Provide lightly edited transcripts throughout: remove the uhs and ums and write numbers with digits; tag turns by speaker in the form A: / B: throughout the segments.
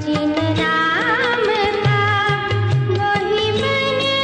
A: जिन राम का वही बन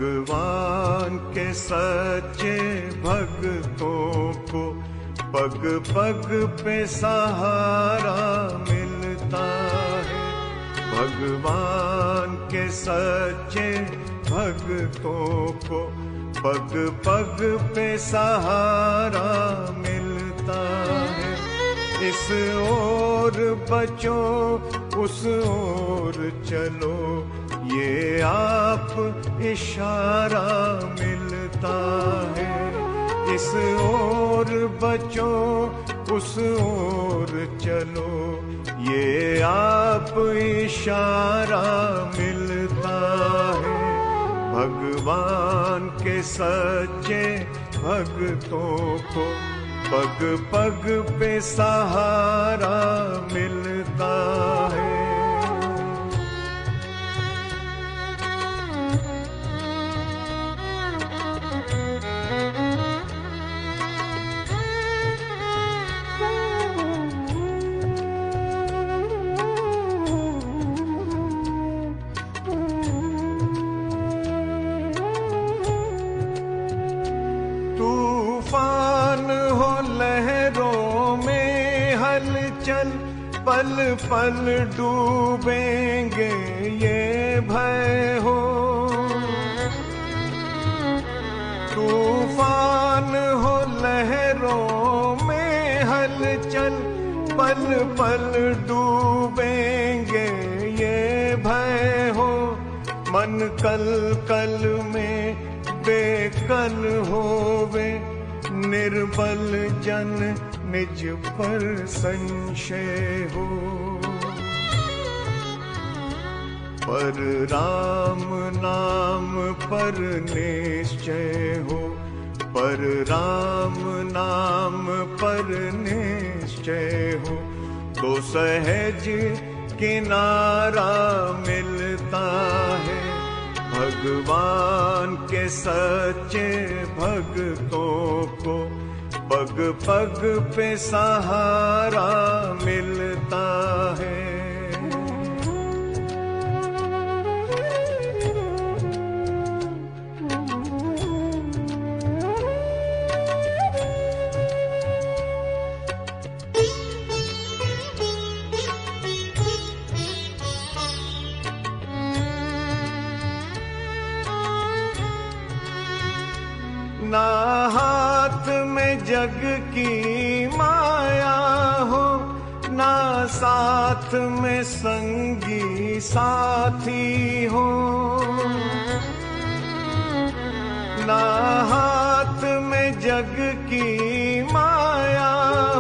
A: भगवान के सच्चे भक्तों को पग पग पे सहारा मिलता है। भगवान के सच्चे भक्तों को पग पग पे सहारा मिलता है। इस ओर बचो उस ओर चलो, ये आप इशारा मिलता है। इस ओर बचो उस ओर चलो, ये आप इशारा मिलता है। भगवान के सच्चे भक्तों को पग पग पे सहारा मिलता है। तूफान हो लहरों में हलचल, पल पल डूबेंगे ये भय हो। तूफान हो लहरों में हलचल, पल पल डूबेंगे ये भय हो। मन कल कल में बेकल होवे, निर्बल जन निज पर संशय हो। पर राम नाम पर निश्चय हो, पर राम नाम पर निश्चय हो, तो सहज किनारा मिलता है। भगवान के सच्चे भक्तों को पग पग पे सहारा मिलता है। ना हाथ में जग की माया हो, ना साथ में संगी साथी हो। ना हाथ में जग की माया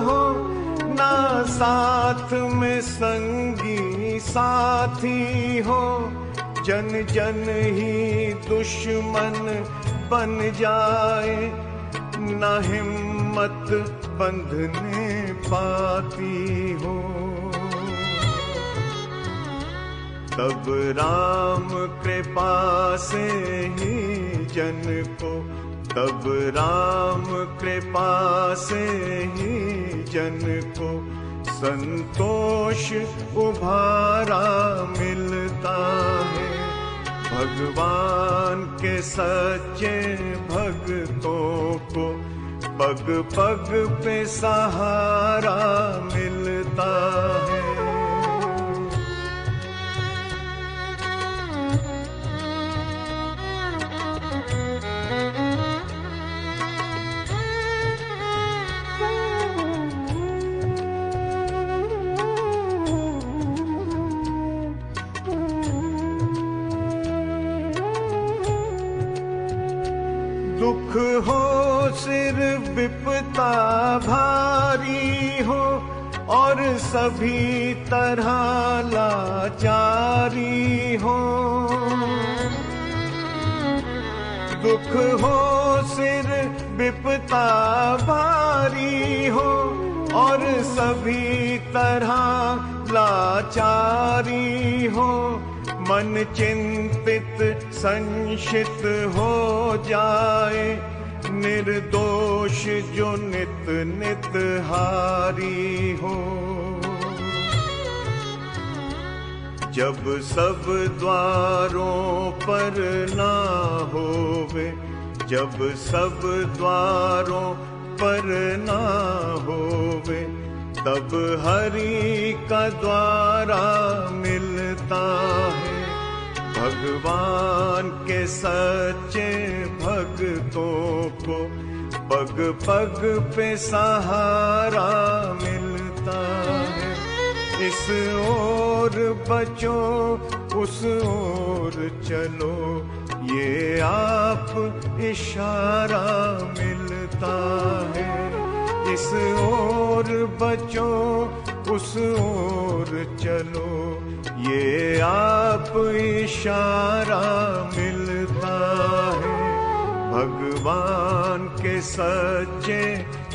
A: हो, ना साथ में संगी साथी हो। जन जन ही दुश्मन बन जाए, न हिम्मत बंधने पाती हो। तब राम कृपा से ही जन को, तब राम कृपा से ही जन को संतोष उभारा मिलता है। भगवान के सच्चे भक्तों को पग पग पे सहारा मिलता है। दुख हो सिर विपता भारी हो, और सभी तरह लाचारी हो। दुख हो सिर विपता भारी हो, और सभी तरह लाचारी हो। मन चिंतित संशित हो जाए, निर्दोष जो नित नित हारी हो। जब सब द्वारों पर ना होवे, जब सब द्वारों पर ना होवे, तब हरि का द्वारा मिलता है। भगवान के सच्चे भक्तों को पग पग पे सहारा मिलता है। इस ओर बचो उस ओर चलो, ये आप इशारा मिलता है। इस ओर बचो उस ओर चलो, ये आप इशारा मिलता है। भगवान के सच्चे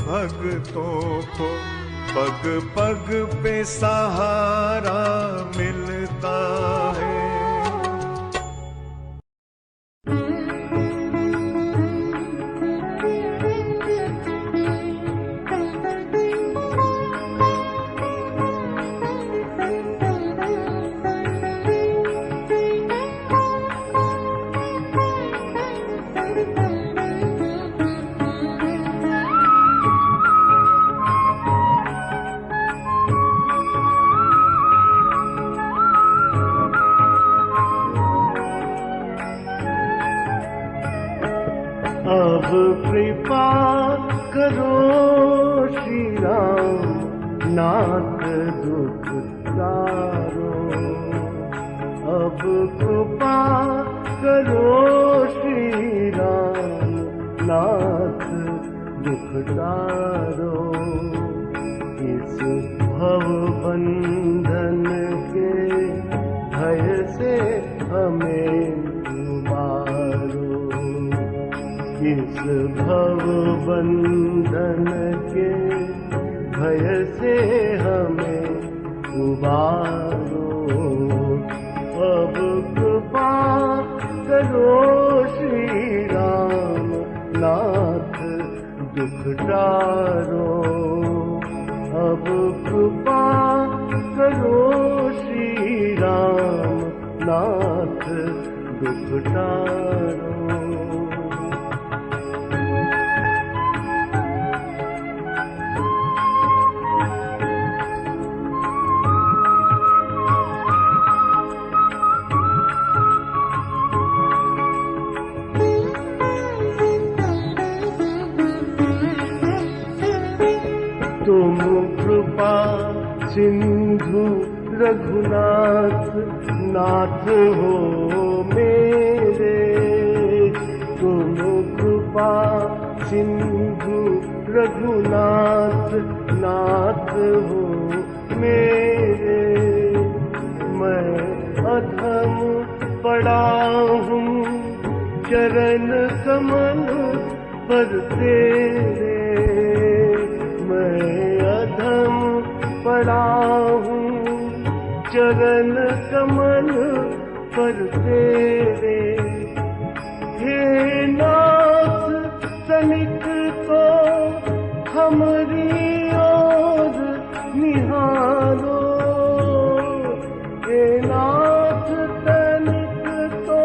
A: भक्तों को पग पग पे सहारा मिलता है।
B: अब कृपा करो श्री राम, नाथ दुख तारो। अब कृपा करो श्री राम, नाथ दुख तारो। इस भव बंधन के भय से हमें उबारो। इस भव बंधन के भय से हमें उबारो। अब कृपा करो श्री राम, नाथ दुख टारो। अब कृपा करो श्री राम, नाथ दुख टारो। तुम कृपा सिंधु रघुनाथ, नाथ हो मेरे। तुम कृपा सिंधु रघुनाथ, नाथ हो मेरे। मैं अधम पड़ा हूँ चरण कमल पर तेरे। मैं अधम पड़ा हूँ चरण कमल पर तेरे। हे नाथ तनिक तो हमारी ओर निहारो। हे नाथ तनिक तो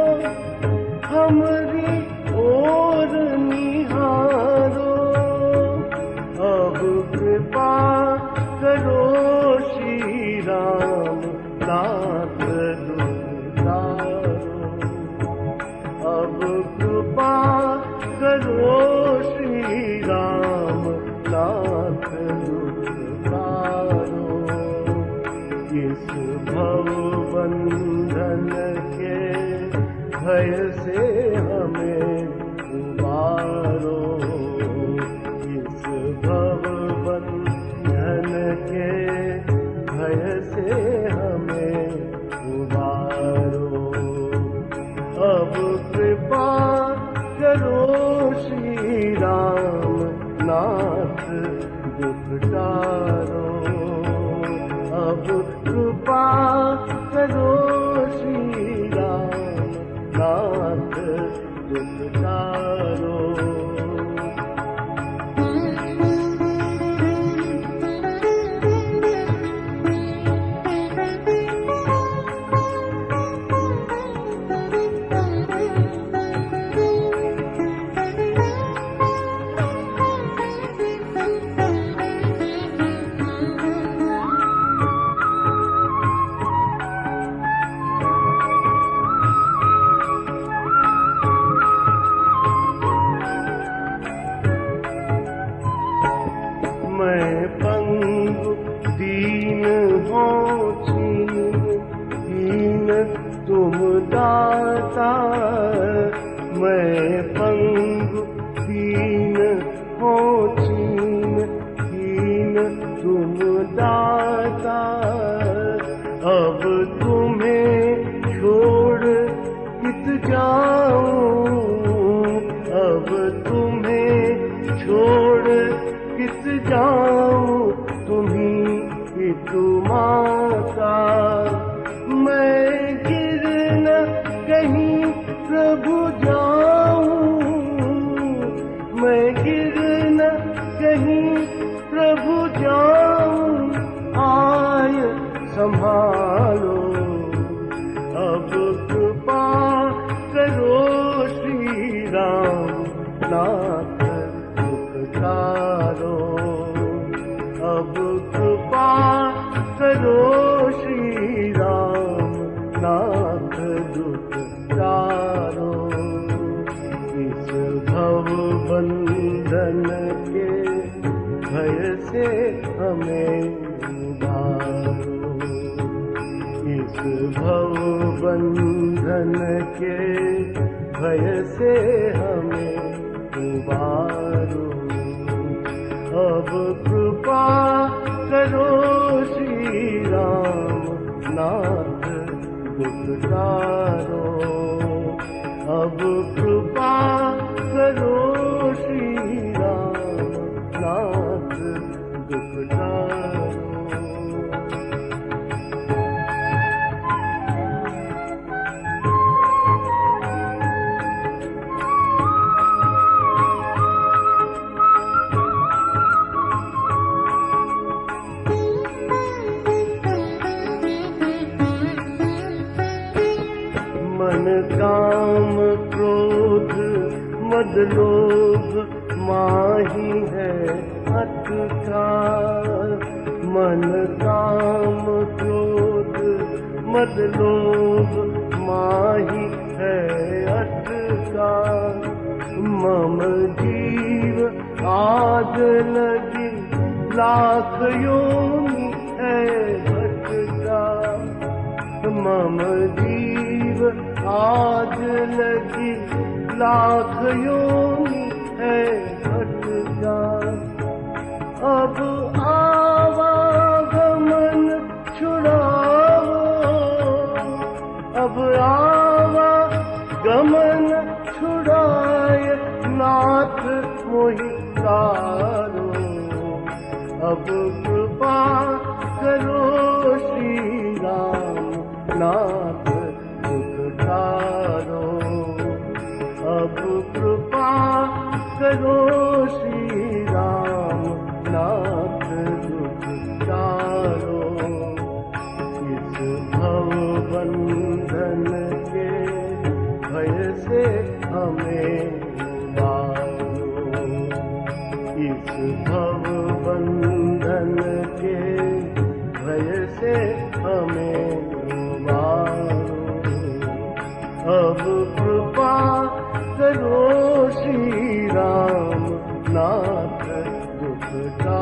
B: हमारी ओर निहारो। अब कृपा करो श्री राम, नाथ दुख तारो। अब कृपा करो श्री राम, नाथ दुख तारो। इस भव बंधन के भय से हमें उबारो। इस भव बंधन के भय से हमें उबारो। अब कृपा करो श्री राम, नाथ दुख टारो। अब कृपा करो श्री राम, नाथ दुख टारो। मैं पंगु दीन हो दीन तुम दाता, मैं पंगु दीन हो दीन तुम दाता। अब तुम्हें छोड़ कित जाऊं, अब तुम्हें छोड़ कित जाऊं, तुम्ही हित माता। मैं गिर न कहीं प्रभु जाऊं, मैं गिर न कहीं प्रभु जाऊं, आय संभालो। अब कृपा करो श्री राम नाथ दुखतारो, अब कृपा करो श्री राम नाथ दुखतारो। इस भव बंधन के भय से हमें उबारो, इस भव बंधन के भय से हमें उबारो। अब कृपा करो श्री राम नाथ दुखतारो, अब कृपा करो श्री राम नाथ दुखतारो। मन काम क्रोध मद लोभ माही है हठ का, मन काम क्रोध मद लोभ माही है हठ का। मम जीव आग लगी लाख योनि है हठ का, मम जीव आज लगी लाख योनि है हठ का। अब आवागमन छुड़ाओ, अब आवागमन छुड़ाए नाथ मोहि तारो। अब कृपा करो श्री राम नाथ दुखतारो, अब कृपा करो श्री राम नाथ दुखतारो। इस भव बंधन के भय से हमें उबारो, इस भव बंधन के भय से हमें उबारो। अब कृपा करो श्री राम नाथ दुखतारो।